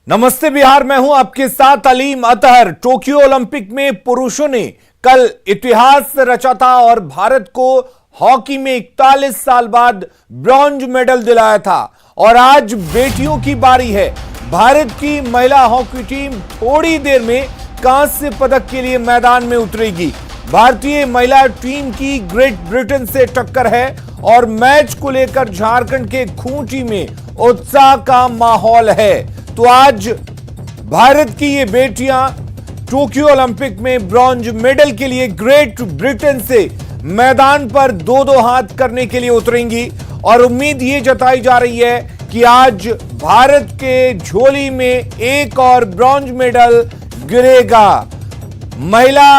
नमस्ते बिहार, मैं हूं आपके साथ अलीम अतहर। टोक्यो ओलंपिक में पुरुषों ने कल इतिहास रचा था और भारत को हॉकी में 41 साल बाद ब्रॉन्ज मेडल दिलाया था। और आज बेटियों की बारी है। भारत की महिला हॉकी टीम थोड़ी देर में कांस्य पदक के लिए मैदान में उतरेगी। भारतीय महिला टीम की ग्रेट ब्रिटेन से टक्कर है और मैच को लेकर झारखंड के खूंटी में उत्साह का माहौल है। तो आज भारत की ये बेटियां टोक्यो ओलंपिक में ब्रॉन्ज मेडल के लिए ग्रेट ब्रिटेन से मैदान पर दो दो हाथ करने के लिए उतरेंगी और उम्मीद ये जताई जा रही है कि आज भारत के झोली में एक और ब्रॉन्ज मेडल गिरेगा। महिला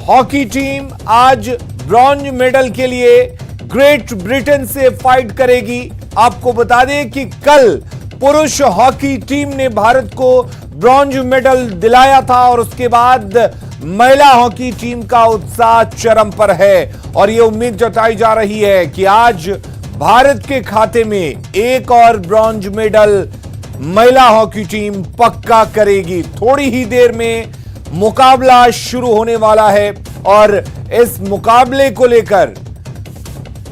हॉकी टीम आज ब्रॉन्ज मेडल के लिए ग्रेट ब्रिटेन से फाइट करेगी। आपको बता दें कि कल पुरुष हॉकी टीम ने भारत को ब्रॉन्ज मेडल दिलाया था और उसके बाद महिला हॉकी टीम का उत्साह चरम पर है और यह उम्मीद जताई जा रही है कि आज भारत के खाते में एक और ब्रॉन्ज मेडल महिला हॉकी टीम पक्का करेगी। थोड़ी ही देर में मुकाबला शुरू होने वाला है और इस मुकाबले को लेकर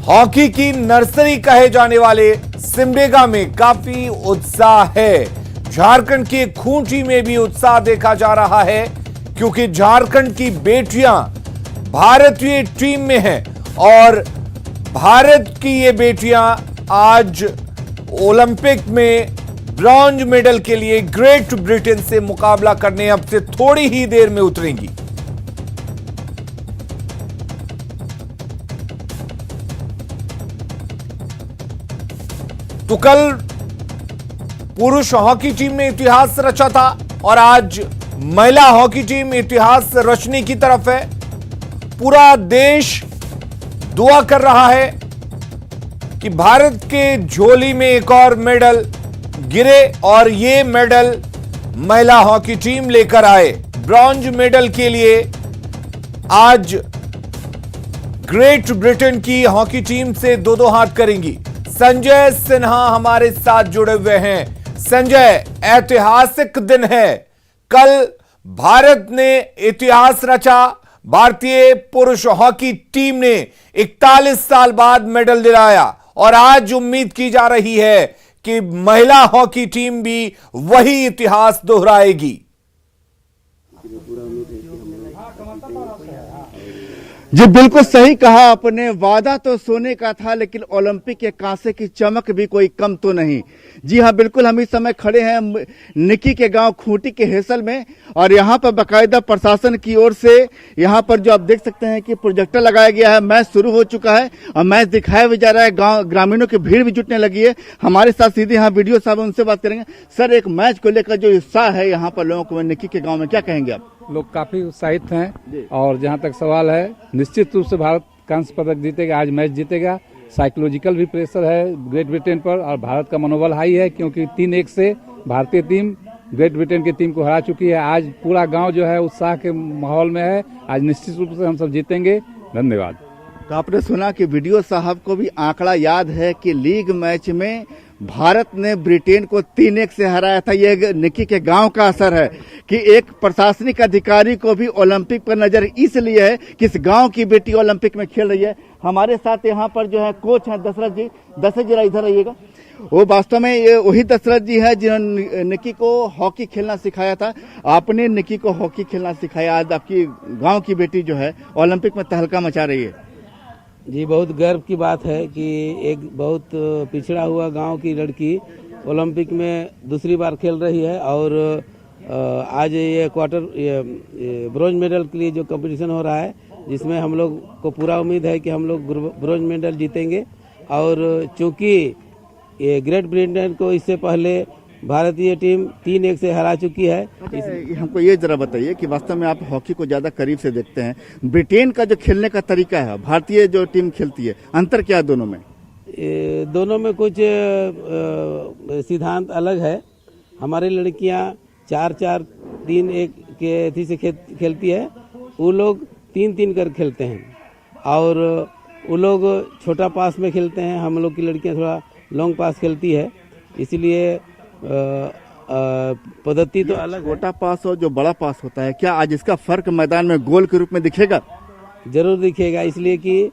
हॉकी की नर्सरी कहे जाने वाले सिमडेगा में काफी उत्साह है। झारखंड के खूंटी में भी उत्साह देखा जा रहा है क्योंकि झारखंड की बेटियां भारतीय टीम में हैं और भारत की ये बेटियां आज ओलंपिक में ब्रॉन्ज मेडल के लिए ग्रेट ब्रिटेन से मुकाबला करने अब से थोड़ी ही देर में उतरेंगी। तो कल पुरुष हॉकी टीम ने इतिहास रचा था और आज महिला हॉकी टीम इतिहास रचने की तरफ है। पूरा देश दुआ कर रहा है कि भारत के झोली में एक और मेडल गिरे और ये मेडल महिला हॉकी टीम लेकर आए। ब्रॉन्ज मेडल के लिए आज ग्रेट ब्रिटेन की हॉकी टीम से दो दो हाथ करेंगी। संजय सिन्हा हमारे साथ जुड़े हुए हैं। संजय, ऐतिहासिक दिन है। कल भारत ने इतिहास रचा। भारतीय पुरुष हॉकी टीम ने 41 साल बाद मेडल दिलाया और आज उम्मीद की जा रही है कि महिला हॉकी टीम भी वही इतिहास दोहराएगी। जी बिल्कुल सही कहा आपने। वादा तो सोने का था लेकिन ओलंपिक के कांसे की चमक भी कोई कम तो नहीं। जी हाँ, बिल्कुल हम इस समय खड़े हैं निकी के गांव खूंटी के हेसल में और यहाँ पर बाकायदा प्रशासन की ओर से यहाँ पर जो आप देख सकते हैं कि प्रोजेक्टर लगाया गया है। मैच शुरू हो चुका है और मैच दिखाया भी जा रहा है। गांव ग्रामीणों की भीड़ भी जुटने लगी है। हमारे साथ सीधे यहाँ वीडियो साहब उनसे बात करेंगे। सर, एक मैच को लेकर जो उत्साह है यहाँ पर लोगों को निकी के गाँव में, क्या कहेंगे आप? लोग काफी उत्साहित हैं और जहां तक सवाल है, निश्चित रूप से भारत कांस्य पदक जीतेगा। आज मैच जीतेगा। साइकोलॉजिकल भी प्रेशर है ग्रेट ब्रिटेन पर और भारत का मनोबल हाई है क्योंकि 3-1 से भारतीय टीम ग्रेट ब्रिटेन की टीम को हरा चुकी है। आज पूरा गांव जो है उत्साह के माहौल में है। आज निश्चित रूप से हम सब जीतेंगे। धन्यवाद। तो आपने सुना कि वीडियो साहब को भी आंकड़ा याद है कि लीग मैच में भारत ने ब्रिटेन को 3-1 से हराया था। यह निकी के गांव का असर है कि एक प्रशासनिक अधिकारी को भी ओलंपिक पर नजर इसलिए है कि इस गांव की बेटी ओलंपिक में खेल रही है। हमारे साथ यहाँ पर जो है कोच हैं दशरथ जी। दशरथ जरा इधर आइएगा। वो वास्तव में ये वही दशरथ जी है जिन्होंने निकी को हॉकी खेलना सिखाया था। आपने निकी को हॉकी खेलना सिखाया। आज आपकी गाँव की बेटी जो है ओलंपिक में तहलका मचा रही है। जी, बहुत गर्व की बात है कि एक बहुत पिछड़ा हुआ गांव की लड़की ओलंपिक में दूसरी बार खेल रही है और आज ये ब्रॉन्ज मेडल के लिए जो कंपटीशन हो रहा है जिसमें हम लोग को पूरा उम्मीद है कि हम लोग ब्रॉन्ज मेडल जीतेंगे। और चूंकि ये ग्रेट ब्रिटेन को इससे पहले भारतीय टीम 3-1 से हरा चुकी है। हमको ये जरा बताइए कि वास्तव में आप हॉकी को ज्यादा करीब से देखते हैं। ब्रिटेन का जो खेलने का तरीका है, भारतीय जो टीम खेलती है, अंतर क्या है दोनों में? दोनों में कुछ सिद्धांत अलग है। हमारी लड़कियां 4-4, 3-1 के अथी से खेलती है। वो लोग 3-3 कर खेलते हैं और वो लोग छोटा पास में खेलते हैं। हम लोग की लड़कियां थोड़ा लॉन्ग पास खेलती है। इसलिए पद्धति तो अलग है। छोटा पास और जो बड़ा पास होता है, क्या आज इसका फर्क मैदान में गोल के रूप में दिखेगा? जरूर दिखेगा, इसलिए कि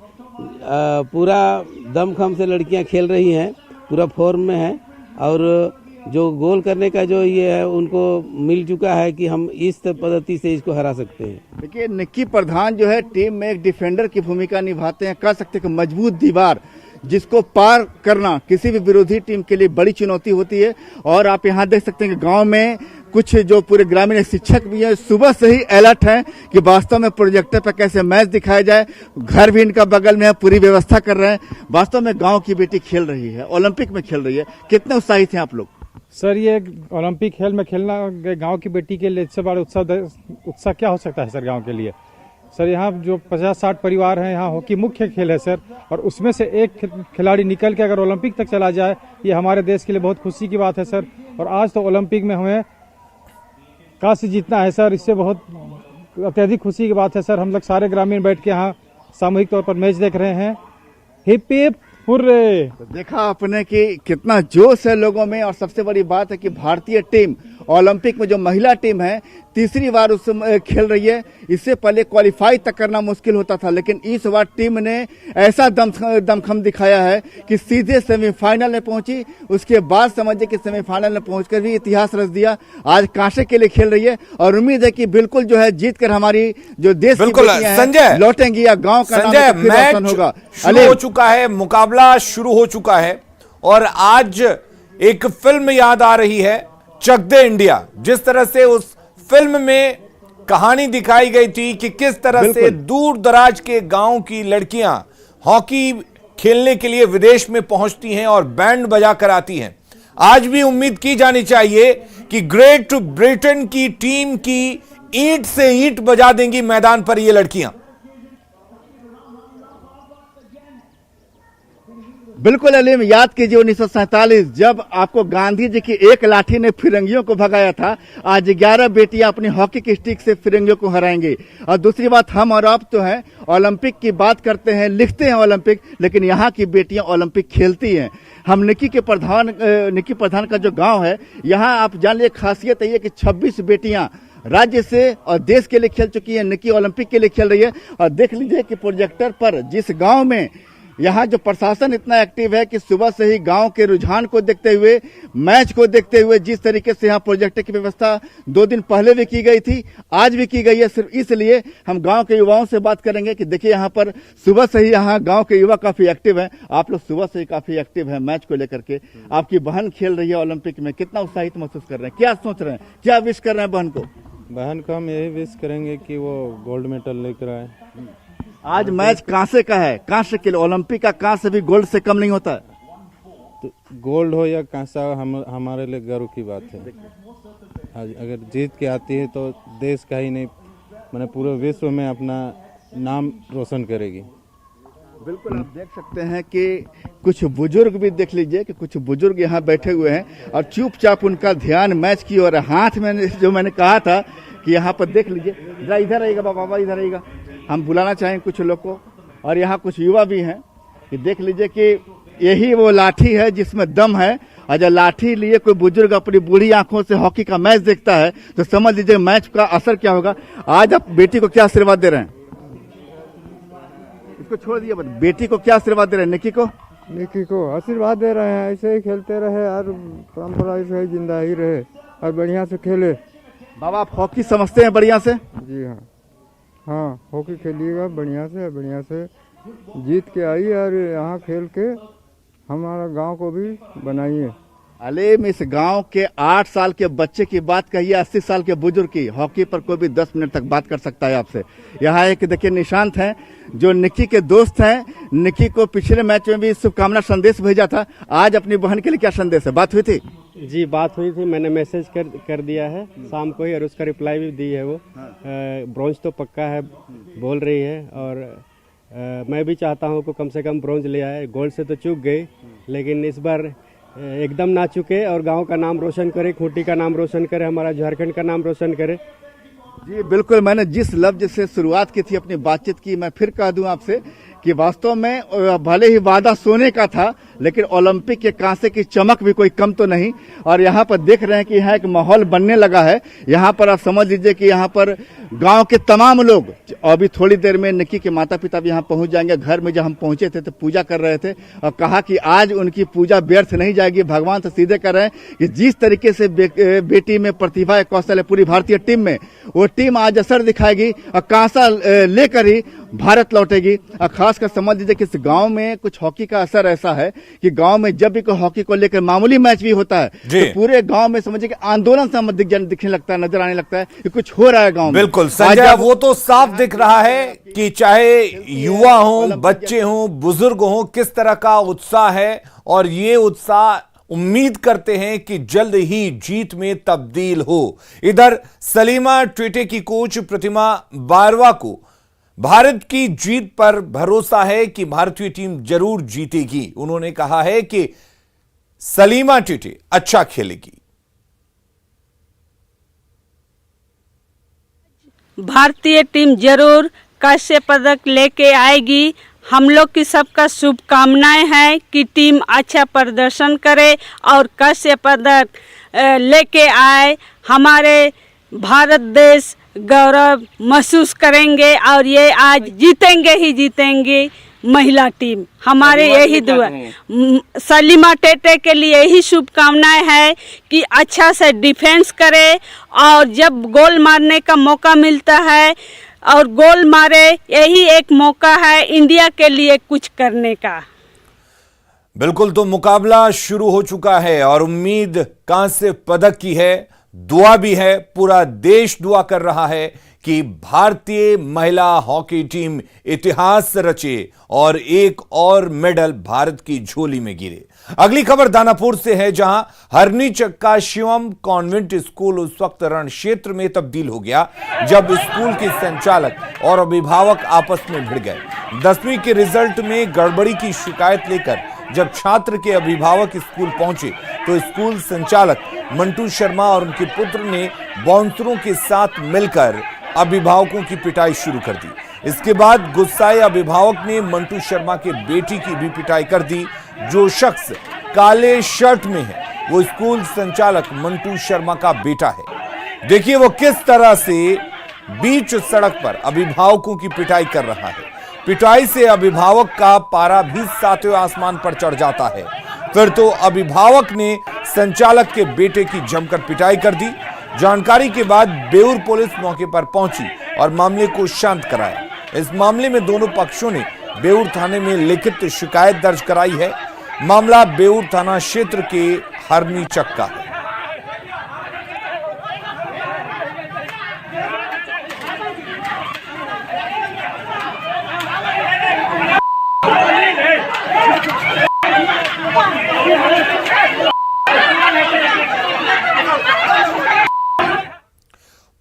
पूरा दमखम से लड़कियां खेल रही हैं, पूरा फॉर्म में है, और जो गोल करने का जो ये है उनको मिल चुका है कि हम इस पद्धति से इसको हरा सकते हैं। देखिए, निक्की प्रधान जो है टीम में एक डिफेंडर की भूमिका निभाते हैं। कह सकते हैं कि मजबूत दीवार जिसको पार करना किसी भी विरोधी टीम के लिए बड़ी चुनौती होती है। और आप यहाँ देख सकते हैं कि गांव में कुछ जो पूरे ग्रामीण शिक्षक भी हैं, सुबह से ही अलर्ट हैं कि वास्तव में प्रोजेक्टर पर कैसे मैच दिखाया जाए। घर भी इनका बगल में है, पूरी व्यवस्था कर रहे हैं। वास्तव में गांव की बेटी खेल रही है, ओलंपिक में खेल रही है। कितने उत्साहित हैं आप लोग? सर, ये ओलंपिक खेल में खेलना गांव की बेटी के लिए इससे बड़ा उत्साह क्या हो सकता है सर गांव के लिए। सर, यहाँ जो 50-60 परिवार हैं, यहाँ हॉकी मुख्य खेल है सर, और उसमें से एक खिलाड़ी निकल के अगर ओलंपिक तक चला जाए, ये हमारे देश के लिए बहुत खुशी की बात है सर। और आज तो ओलंपिक में हमें कांस्य जीतना है सर, इससे बहुत अत्यधिक खुशी की बात है सर। हम लोग सारे ग्रामीण बैठ के यहाँ सामूहिक तौर पर मैच देख रहे हैं। Hip hip hurray. तो देखा आपने कि कितना जोश है लोगों में। और सबसे बड़ी बात है कि भारतीय टीम ओलंपिक में जो महिला टीम है तीसरी बार उस खेल रही है। इससे पहले क्वालिफाई तक करना मुश्किल होता था, लेकिन इस बार टीम ने ऐसा दमखम दिखाया है कि सीधे सेमीफाइनल में पहुंची। उसके बाद समझिए कि सेमीफाइनल में पहुंचकर भी इतिहास रच दिया। आज कांसे के लिए खेल रही है और उम्मीद है कि बिल्कुल जो है जीत कर हमारी जो देश की बेटियां हैं लौटेंगी या गांव का नाम फिर रोशन होगा। शुरू हो चुका है, मुकाबला शुरू हो चुका है और आज एक फिल्म याद आ रही है, चक दे इंडिया। जिस तरह से उस फिल्म में कहानी दिखाई गई थी कि किस तरह से दूर दराज के गांव की लड़कियां हॉकी खेलने के लिए विदेश में पहुंचती हैं और बैंड बजा कर आती हैं। आज भी उम्मीद की जानी चाहिए कि ग्रेट ब्रिटेन की टीम की ईंट से ईंट बजा देंगी मैदान पर ये लड़कियां। बिल्कुल अलीम, याद कीजिए 1947 जब आपको गांधी जी की एक लाठी ने फिरंगियों को भगाया था। आज 11 बेटियां अपनी हॉकी की स्टिक से फिरंगियों को हराएंगी। और दूसरी बात, हम और आप तो हैं ओलंपिक की बात करते हैं, लिखते हैं ओलंपिक, लेकिन यहाँ की बेटियां ओलंपिक खेलती हैं। हम निक्की प्रधान का जो गांव है, यहाँ आप जान लीजिए खासियत है कि 26 बेटियां राज्य से और देश के लिए खेल चुकी है। निक्की ओलंपिक के लिए खेल रही है। और देख लीजिए कि प्रोजेक्टर पर जिस गांव में यहाँ जो प्रशासन इतना एक्टिव है कि सुबह से ही गांव के रुझान को देखते हुए, मैच को देखते हुए, जिस तरीके से यहाँ प्रोजेक्टर की व्यवस्था 2 दिन पहले भी की गई थी, आज भी की गई है। सिर्फ इसलिए हम गांव के युवाओं से बात करेंगे कि देखिए यहाँ पर सुबह से ही यहाँ गांव के युवा काफी एक्टिव हैं। आप लोग सुबह से ही काफी एक्टिव है मैच को लेकर के। आपकी बहन खेल रही है ओलंपिक में, कितना उत्साहित महसूस कर रहे हैं? क्या सोच रहे हैं, क्या विश कर रहे हैं बहन को? बहन को हम यही विश करेंगे कि वो गोल्ड मेडल लेकर आए। आज मैच कांसे का है, कांसे के लिए। ओलंपिक का कांसे भी गोल्ड से कम नहीं होता है। तो गोल्ड हो या कांसा हमारे लिए गर्व की बात है। आज अगर जीत के आती है तो देश का ही नहीं, मैंने पूरे विश्व में अपना नाम रोशन करेगी। बिल्कुल, आप देख सकते हैं कि कुछ बुजुर्ग भी देख लीजिए कि कुछ बुजुर्ग यहाँ बैठे हुए हैं और चुपचाप उनका ध्यान मैच की ओर। हाथ में जो मैंने कहा था कि यहाँ पर देख लीजिए, जरा इधर आइएगा बाबा, इधर आइएगा। हम बुलाना चाहेंगे कुछ लोग को, और यहाँ कुछ युवा भी हैं कि देख लीजिए कि यही वो लाठी है जिसमें दम है। और जब लाठी लिए कोई बुजुर्ग अपनी बूढ़ी आंखों से हॉकी का मैच देखता है तो समझ लीजिए मैच का असर क्या होगा। आज आप बेटी को क्या आशीर्वाद दे रहे हैं? इसको छोड़ दिए, बेटी को क्या आशीर्वाद दे रहे हैं? निक्की को आशीर्वाद दे रहे हैं, ऐसे ही खेलते रहे और परंपरा ऐसे ही जिंदा ही रहे और बढ़िया से खेले। बाबा, आप हॉकी समझते हैं बढ़िया से? जी हाँ, हाँ हॉकी खेलिएगा बढ़िया से जीत के आइए और यहाँ खेल के हमारा गांव को भी बनाइए। अलीम, इस गांव के 8 साल के बच्चे की बात कहिए 80 साल के बुजुर्ग की, हॉकी पर कोई भी 10 मिनट तक बात कर सकता है आपसे। यहाँ एक देखिए निशांत हैं जो निक्की के दोस्त हैं। निक्की को पिछले मैच में भी शुभकामना संदेश भेजा था, आज अपनी बहन के लिए क्या संदेश है? बात हुई थी? जी बात हुई थी, मैंने मैसेज कर दिया है शाम को ही और उसका रिप्लाई भी दी है। वो ब्रॉन्ज तो पक्का है बोल रही है और मैं भी चाहता हूँ कि कम से कम ब्रॉन्ज ले आए। गोल्ड से तो चूक गई, लेकिन इस बार एकदम ना चुके और गांव का नाम रोशन करे, खूंटी का नाम रोशन करे, हमारा झारखंड का नाम रोशन करे। जी बिल्कुल, मैंने जिस लफ्ज से शुरुआत की थी अपनी बातचीत की, मैं फिर कह दूं आपसे कि वास्तव में भले ही वादा सोने का था, लेकिन ओलंपिक के कांसे की चमक भी कोई कम तो नहीं। और यहाँ पर देख रहे हैं कि यहाँ एक माहौल बनने लगा है। यहाँ पर आप समझ लीजिए कि यहाँ पर गांव के तमाम लोग, अभी थोड़ी देर में निक्की के माता पिता भी यहाँ पहुंच जाएंगे। घर में जब हम पहुंचे थे तो पूजा कर रहे थे और कहा कि आज उनकी पूजा व्यर्थ नहीं जाएगी। भगवान से सीधे कर रहे हैं कि जिस तरीके से बेटी में प्रतिभा है, कौशल है पूरी भारतीय टीम में, वो टीम आज असर दिखाएगी और कांसा लेकर ही भारत लौटेगी। और खासकर समझ लीजिए कि इस गांव में कुछ हॉकी का असर ऐसा है कि गांव में जब भी कोई हॉकी को लेकर मामूली मैच भी होता है तो पूरे गांव में समझिए कि आंदोलन सा दिखने लगता है, नजर आने लगता है कि कुछ हो रहा है गांव में। बिल्कुल संजय, वो तो साफ दिख रहा है कि चाहे युवा हो, बच्चे हो, बुजुर्ग हो, किस तरह का उत्साह है। और ये उत्साह उम्मीद करते हैं कि जल्द ही जीत में तब्दील हो। इधर सलीमा ट्विटे की कोच प्रतिमा बारवा को भारत की जीत पर भरोसा है कि भारतीय टीम जरूर जीतेगी। उन्होंने कहा है कि सलीमा ट्विटे अच्छा खेलेगी। भारतीय टीम जरूर कांस्य पदक लेके आएगी। हम लोग की सबका शुभकामनाएं हैं कि टीम अच्छा प्रदर्शन करे और कांस्य पदक लेके आए। हमारे भारत देश गौरव महसूस करेंगे और ये आज जीतेंगे ही जीतेंगे महिला टीम। हमारे यही दुआ, सलीमा टेटे के लिए यही शुभकामनाएं है कि अच्छा से डिफेंस करे और जब गोल मारने का मौका मिलता है और गोल मारे, यही एक मौका है इंडिया के लिए कुछ करने का। बिल्कुल, तो मुकाबला शुरू हो चुका है और उम्मीद कांस्य पदक की है, दुआ भी है। पूरा देश दुआ कर रहा है कि भारतीय महिला हॉकी टीम इतिहास रचे और एक और मेडल भारत की झोली में गिरे। अगली खबर दानापुर से है, जहां हरनी चक्का शिवम कॉन्वेंट स्कूल उस वक्त रण क्षेत्र में तब्दील हो गया जब स्कूल के संचालक और अभिभावक आपस में भिड़ गए। 10वीं के रिजल्ट में गड़बड़ी की शिकायत लेकर जब छात्र के अभिभावक स्कूल पहुंचे तो स्कूल संचालक मंटू शर्मा और उनके पुत्र ने बाउंसरों के साथ मिलकर अभिभावकों की पिटाई शुरू कर दी। इसके बाद गुस्साए अभिभावक ने मंटू शर्मा के बेटी की भी पिटाई कर दी। जो शख्स काले शर्ट में है वो स्कूल संचालक मंटू शर्मा का बेटा है। देखिए वो किस तरह से बीच सड़क पर अभिभावकों की पिटाई कर रहा है। पिटाई से अभिभावक का पारा भी सातवें आसमान पर चढ़ जाता है। फिर तो अभिभावक ने संचालक के बेटे की जमकर पिटाई कर दी। जानकारी के बाद बेउर पुलिस मौके पर पहुंची और मामले को शांत कराया। इस मामले में दोनों पक्षों ने बेउर थाने में लिखित शिकायत दर्ज कराई है। मामला बेउर थाना क्षेत्र के हरनी चक्का है।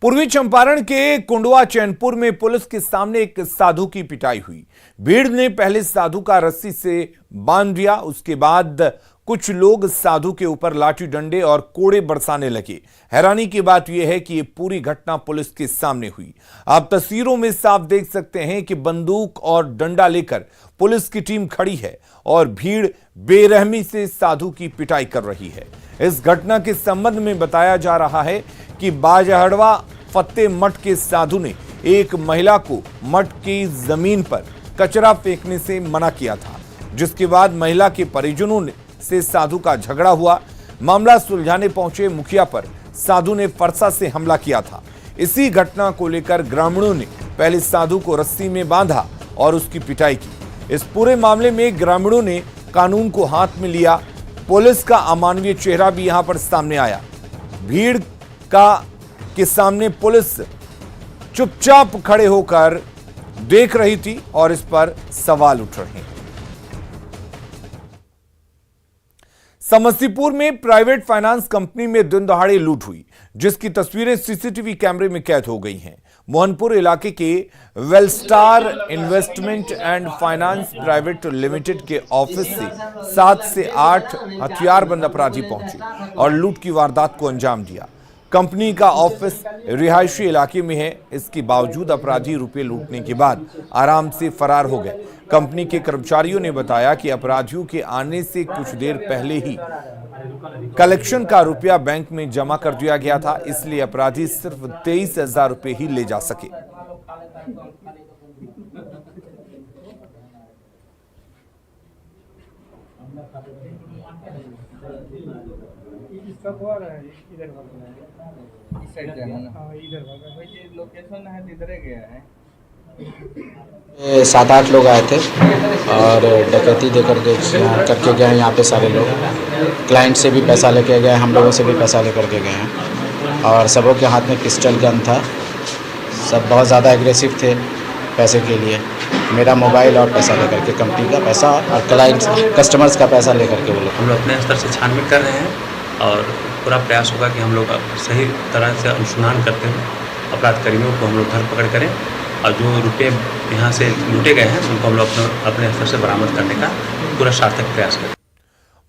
पूर्वी चंपारण के कुंडवा चैनपुर में पुलिस के सामने एक साधु की पिटाई हुई। भीड़ ने पहले साधु का रस्सी से बांध दिया, उसके बाद कुछ लोग साधु के ऊपर लाठी डंडे और कोड़े बरसाने लगे। हैरानी की बात यह है कि यह पूरी घटना पुलिस के सामने हुई। आप तस्वीरों में साफ देख सकते हैं कि बंदूक और डंडा लेकर पुलिस की टीम खड़ी है और भीड़ बेरहमी से साधु की पिटाई कर रही है। इस घटना के संबंध में बताया जा रहा है कि बाजहड़वा फत्ते मठ के साधु ने एक महिला को मठ की जमीन पर कचरा फेंकने से मना किया था, जिसके बाद महिला के परिजनों से साधु का झगड़ा हुआ। मामला सुलझाने पहुंचे मुखिया पर साधु ने फरसा से हमला किया था। इसी घटना को लेकर ग्रामीणों ने पहले साधु को रस्सी में बांधा और उसकी पिटाई की। इस पूरे मामले में ग्रामीणों ने कानून को हाथ में लिया। पुलिस का अमानवीय चेहरा भी यहां पर सामने आया। भीड़ के सामने पुलिस चुपचाप खड़े होकर देख रही थी और इस पर सवाल उठ रहे हैं। समस्तीपुर में प्राइवेट फाइनेंस कंपनी में दिन दहाड़े लूट हुई, जिसकी तस्वीरें सीसीटीवी कैमरे में कैद हो गई हैं। मोहनपुर इलाके के Wellstar investment and finance private limited के ऑफिस से 7 से 8 हथियारबंद अपराधी पहुंचे और लूट की वारदात को अंजाम दिया। कंपनी का ऑफिस रिहायशी इलाके में है। इसके बावजूद अपराधी रुपए लूटने के बाद आराम से फरार हो गए। कंपनी के कर्मचारियों ने बताया कि अपराधियों के आने से कुछ देर पहले ही कलेक्शन का रुपया बैंक में जमा कर दिया गया था, इसलिए अपराधी सिर्फ 23,000 रुपए ही ले जा सके। ये 7-8 लोग आए थे और डकैती करके गए यहाँ पे। सारे लोग क्लाइंट से भी पैसा लेके गए, हम लोगों से भी पैसा लेकर के गए हैं और सबों के हाथ में पिस्टल गन था। सब बहुत ज़्यादा एग्रेसिव थे पैसे के लिए। मेरा मोबाइल और पैसा लेकर के, कंपनी का पैसा और क्लाइंट कस्टमर्स का पैसा लेकर के वो लोग। हम लोग अपने स्तर से छानबीन कर रहे हैं और पूरा प्रयास होगा कि हम लोग सही तरह से अनुसंधान करते हुए अपराध कर्मियों को हम लोग धरपकड़ करें और जो रुपए यहाँ से लूटे गए हैं उनको हम लोग अपने स्तर से बरामद करने का पूरा सार्थक प्रयास करें।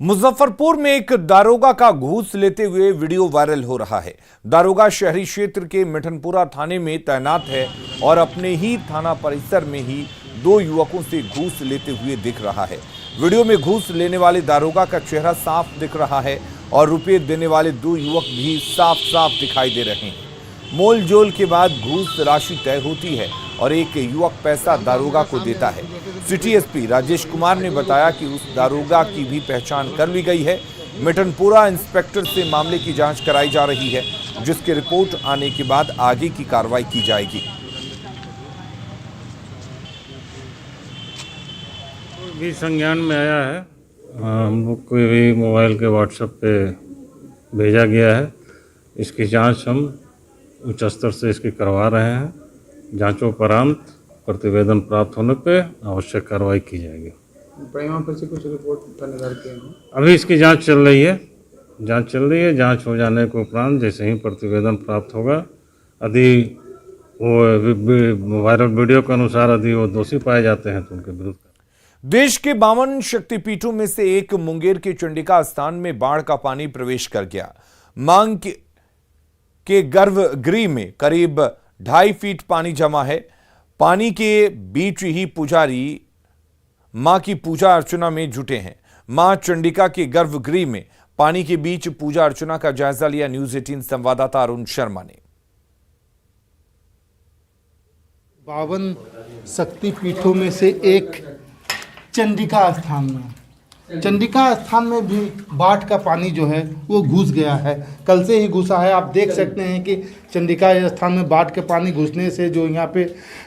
मुजफ्फरपुर में एक दारोगा का घूस लेते हुए वीडियो वायरल हो रहा है। दारोगा शहरी क्षेत्र के मिठनपुरा थाने में तैनात है और अपने ही थाना परिसर में ही 2 युवकों से घूस लेते हुए दिख रहा है। वीडियो में घूस लेने वाले दारोगा का चेहरा साफ दिख रहा है और रुपये देने वाले 2 युवक भी साफ साफ दिखाई दे रहे हैं। मोल जोल के बाद घूस राशि तय होती है और एक युवक पैसा दारोगा को देता है। सिटी एसपी राजेश कुमार ने बताया कि उस दारोगा की भी पहचान कर ली गई है। मिठनपुरा इंस्पेक्टर से मामले की जांच कराई जा रही है, जिसकी रिपोर्ट आने के बाद आगे की कार्रवाई की जाएगी। भी संज्ञान में आया है, हम लोग को भी मोबाइल के व्हाट्सएप पे भेजा गया है। इसकी जांच हम उच्च स्तर से इसकी करवा रहे हैं। जांचोपरांत प्रतिवेदन प्राप्त होने पे आवश्यक कार्रवाई की जाएगी। परिणाम पर से कुछ रिपोर्ट थानेदार के अभी इसकी जांच चल रही है। जांच हो जाने के उपरांत जैसे ही प्रतिवेदन प्राप्त होगा, यदि वो वायरल वीडियो के अनुसार यदि वो दोषी पाए जाते हैं तो उनके विरुद्ध। देश के 52 शक्तिपीठों में से एक मुंगेर के चंडिका स्थान में बाढ़ का पानी प्रवेश कर गया। मांग के गर्भगृह में करीब 2.5 फीट पानी जमा है। पानी के बीच ही पुजारी मां की पूजा अर्चना में जुटे हैं। मां चंडिका के गर्भगृह में पानी के बीच पूजा अर्चना का जायजा लिया न्यूज 18 संवाददाता अरुण शर्मा ने। 52 शक्तिपीठों में से एक चंडिका स्थान में भी बाढ़ का पानी जो है वो घुस गया है। कल से ही घुसा है। आप देख सकते हैं कि चंडिका स्थान में बाढ़ के पानी घुसने से जो यहाँ पे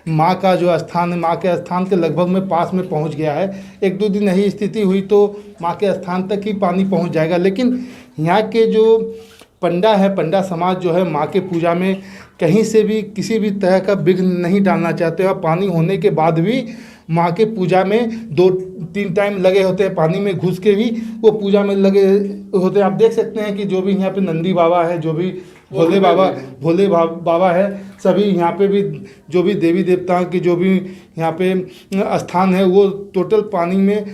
माँ का जो स्थान है, माँ के स्थान के लगभग में पास में पहुँच गया है। 1-2 दिन यही स्थिति हुई तो माँ के स्थान तक ही पानी पहुँच जाएगा। लेकिन यहाँ के जो पंडा है, पंडा समाज जो है, माँ के पूजा में कहीं से भी किसी भी तरह का विघ्न नहीं डालना चाहते और पानी होने के बाद भी माँ के पूजा में 2-3 टाइम लगे होते हैं। पानी में घुस के भी वो पूजा में लगे होते हैं। आप देख सकते हैं कि जो भी यहाँ पे नंदी बाबा है, जो भी भोले बाबा है, सभी यहाँ पे भी जो भी देवी देवताओं की जो भी यहाँ पे स्थान है वो टोटल पानी में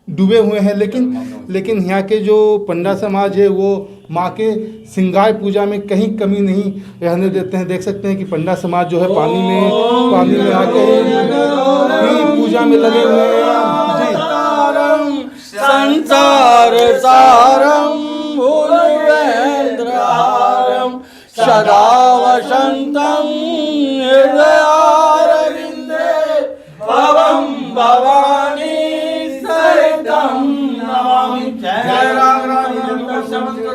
डूबे हुए हैं। लेकिन यहाँ के जो पंडा समाज है वो माँ के श्रृंगार पूजा में कहीं कमी नहीं रहने देते हैं। देख सकते हैं कि पंडा समाज जो है पानी में आके पूजा में लगे हुए हैं। संसार सारम भूलेन्द्रहारम सदा वसंतम हृदयारविंदे भवम भवानी सहितम नमामि। जय राम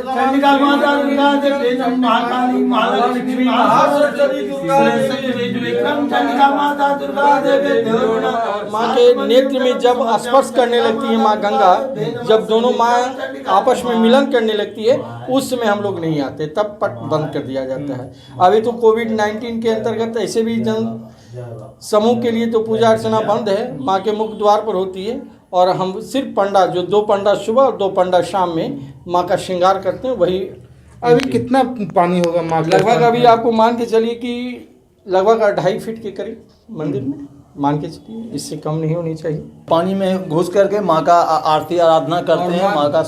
चंडिका माता दुर्गा देवी महाकाली महालक्ष्मी महासरस्वती विक्रम चंडिका माता दुर्गा देवी। माँ के नेत्र में जब स्पर्श करने लगती है माँ गंगा, जब दोनों माँ आपस में मिलन करने लगती है, उस समय हम लोग नहीं आते, तब पट बंद कर दिया जाता है। अभी तो कोविड-19 के अंतर्गत ऐसे भी जन समूह के लिए तो पूजा अर्चना बंद है, माँ के मुख्य द्वार पर होती है और हम सिर्फ पंडा, जो 2 पंडा सुबह और 2 पंडा शाम में माँ का श्रृंगार करते हैं, वही। अभी कितना पानी होगा माँ? लगभग अभी आपको मान के चलिए कि लगभग 2.5 फीट के करीब मंदिर में मान के चलिए, इससे कम नहीं होनी चाहिए। पानी में घुस करके माँ का आरती आराधना करते हैं, माँ का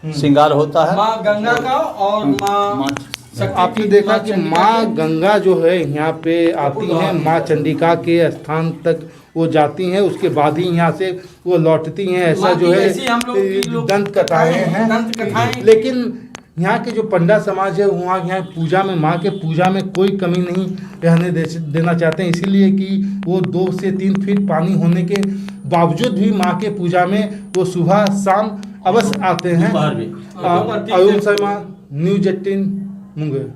श्रृंगार होता है, माँ गंगा का और माँ आपने देखा कि माँ गंगा जो है यहाँ पे आती हैं, माँ चंडिका के स्थान तक वो जाती हैं, उसके बाद ही यहाँ से वो लौटती हैं। ऐसा जो है दंत कथाएं हैं, लेकिन यहाँ के जो पंडा समाज है वहाँ यहाँ पूजा में, माँ के पूजा में कोई कमी नहीं रहने देना चाहते हैं, इसीलिए कि वो 2 से 3 फीट पानी होने के बावजूद भी माँ के पूजा में वो सुबह शाम अवश्य आते हैं। अरुण शर्मा, न्यूज 18 मुंगेर।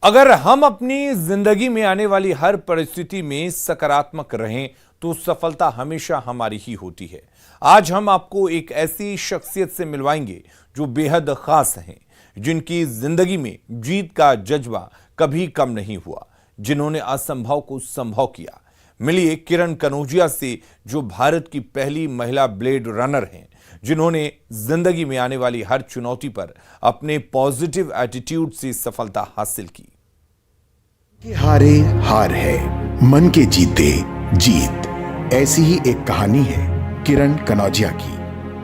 अगर हम अपनी जिंदगी में आने वाली हर परिस्थिति में सकारात्मक रहें तो सफलता हमेशा हमारी ही होती है। आज हम आपको एक ऐसी शख्सियत से मिलवाएंगे जो बेहद खास हैं, जिनकी जिंदगी में जीत का जज्बा कभी कम नहीं हुआ, जिन्होंने असंभव को संभव किया। मिलिए किरण कनौजिया से, जो भारत की पहली महिला ब्लेड रनर हैं, जिन्होंने जिंदगी में आने वाली हर चुनौती पर अपने पॉजिटिव एटीट्यूड से सफलता हासिल की। हारे हार है, मन के जीते जीत। ऐसी ही एक कहानी है किरण कनौजिया की।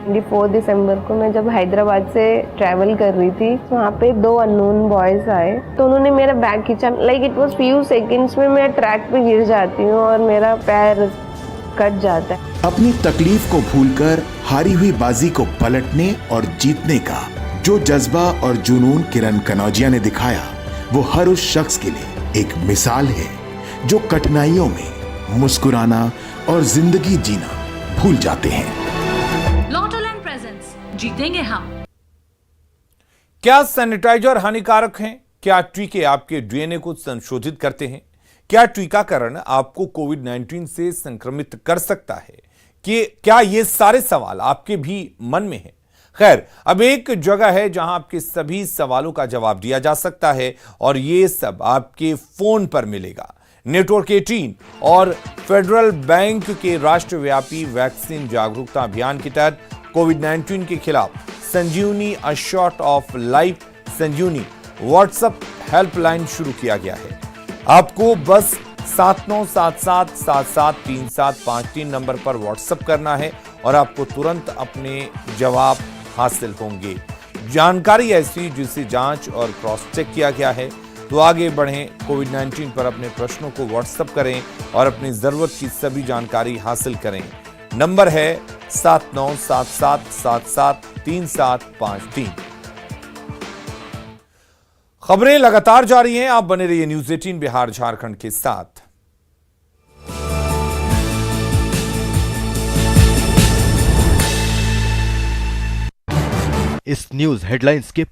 24 दिसंबर को मैं जब हैदराबाद से ट्रैवल कर रही थी, तो वहाँ पे 2 अननोन बॉयज आए, तो उन्होंने मेरा बैग खींचा। Like it was few seconds में मैं ट्रैक पे गिर जाती हूँ और मेरा पैर कट जाता है। अपनी तकलीफ को भूलकर हारी हुई बाजी को पलटने और जीतने का जो जज्बा और जुनून किरण कनौजिया ने दिखाया, वो हर उस शख्स के लिए एक मिसाल है जो कठिनाइयों में मुस्कुराना और जिंदगी जीना भूल जाते हैं। लॉटोलैंड प्रेजेंट्स, जीतेंगे हम। क्या सैनिटाइजर हानिकारक हैं? क्या टीके आपके डीएनए को संशोधित करते हैं? क्या टीकाकरण आपको कोविड-19 से संक्रमित कर सकता है? कि क्या ये सारे सवाल आपके भी मन में हैं? खैर, अब एक जगह है जहां आपके सभी सवालों का जवाब दिया जा सकता है, और ये सब आपके फोन पर मिलेगा। नेटवर्क 18 और फेडरल बैंक के राष्ट्रव्यापी वैक्सीन जागरूकता अभियान के तहत कोविड-19 के खिलाफ Sanjeevani a shot of life Sanjeevani WhatsApp helpline शुरू किया गया है। आपको बस 7977773753 नंबर पर व्हाट्सएप करना है और आपको तुरंत अपने जवाब हासिल होंगे। जानकारी ऐसी जिसे जांच और क्रॉस चेक किया गया है, तो आगे बढ़ें। कोविड-19 पर अपने प्रश्नों को व्हाट्सएप करें और अपनी जरूरत की सभी जानकारी हासिल करें। नंबर है 7977773753। खबरें लगातार जारी हैं, आप बने रहिए न्यूज 18 बिहार झारखंड के साथ। इस न्यूज हेडलाइंस के